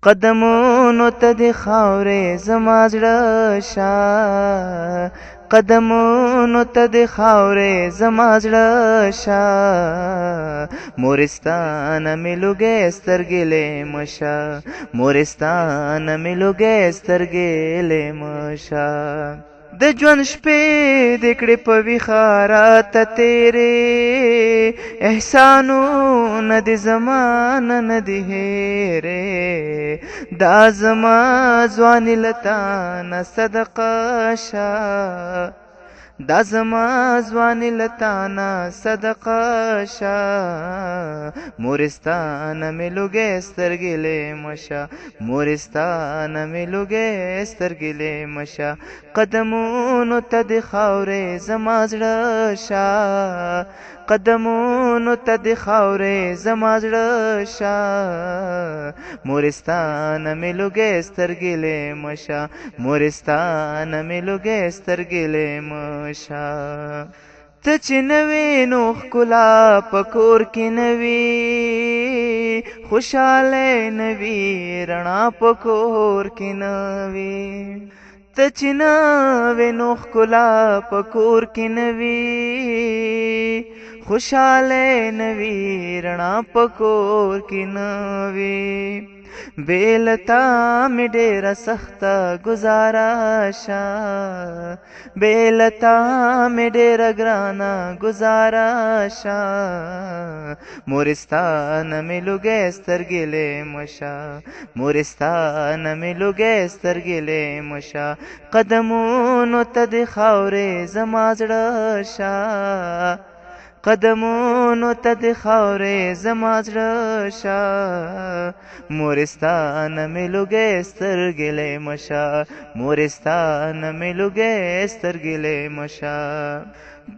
قدمونو ته د خاورې زما زړه شه، قدمونو ته د خاورې زما زړه شه، مورستانه مې لوګی سترګې لیمه شه، مورستانه مې لوګی سترګې لیمه شه. د ژوند شپې دې کړې په ویښه راته تېرې، احسانونه دې زما نه دي هېرې، دا زما ځواني له تا نه صدقه شه، دا زما ځواني له تا نه صدقه شه، مورستانه مې لوګی سترګې لیمه شه، مورستانه مې لوګی سترګې لیمه شه. قدمونو ته د خاورې زما زړه شه، قدمونو ته د خاورې زما زړه شه، مورستانه مې لوګی سترګې لیمه شه، مورستانه مې لوګی سترګې لیمه شه. ته چې نه وې نو ښکلا په کور کې نه وي، خوشحالی نه وي رڼا په کور کې نه وي، ته چې نه وې نو ښکلا په کور کې نه وي، خوشحالی نه وي رڼا په کور کې نه وي، بې له تا مې ډېره سخته ګزاره شه، بې له تا مې ډېره ګرانه ګزاره شه، مورستانه مې لوګی سترګې لیمه شه، مورستانه مې لوګی سترګې لیمه شه. قدمونو ته د خاورې زما زړه شه، قدمونو ته د خاورې زما زړه شه، مورستانه مې لوګی سترګې لیمه شه، مورستانه مې لوګی سترګې لیمه شه.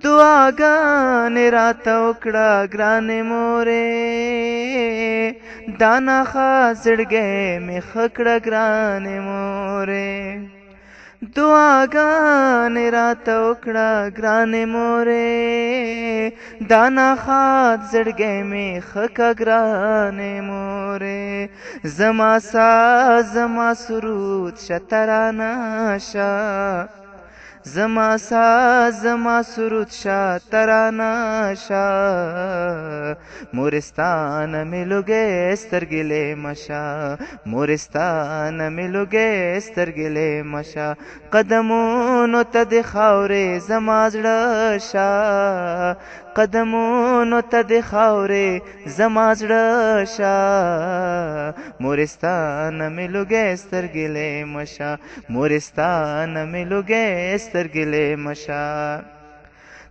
دعاګانې راته وکړه ګرانې مورې، دا ناخوښ زړګی مې ښه کړه ګرانې مورې، دعاګانې راته وکړه ګرانې مورې، دا ناښاد زړګی مې ښه که ګرانې مورې، زما ساز زما سرود شه ترانه شه، زما ساز زما سرود شه ترانه شه، مورستانه مې لوګی سترګې لیمه شه، مورستانه مې لوګی سترګې لیمه شه. قدمونو ته د خاورې زما زړه شه، قدمونو ته د خاورې زما زړه شه، مورستانه مې لوګی سترګې لیمه شه، مورستانه مې لوګی سترګې لیمه شه.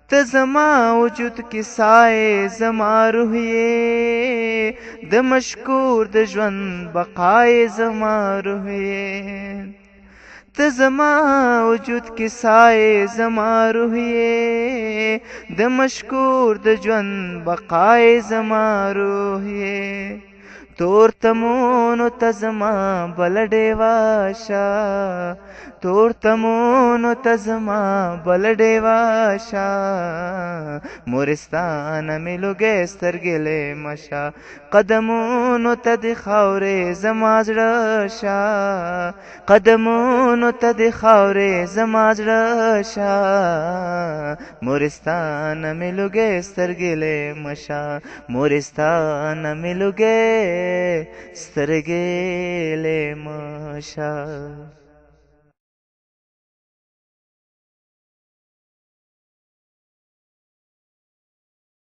ته زما وجود کې سایې زما روح یې، د مشکور د ژوند بقای زما روح یې، ته زما وجود کې سایې زما روح یې، د مشکور د ژوند بقای زما روح یې، تور تمونو ته زما بل ډیوه شه، تور تمونو ته زما بل ډیوه شه، مورستانه مې لوګی سترګې لیمه شه، قدمونو ته د خاورې زما زړه شه، قدمونو ته د خاورې زما زړه شه، مورستانه مې لوګی سترګې لیمه شه، مورستانه مې لوګی سترګې لیمه شه.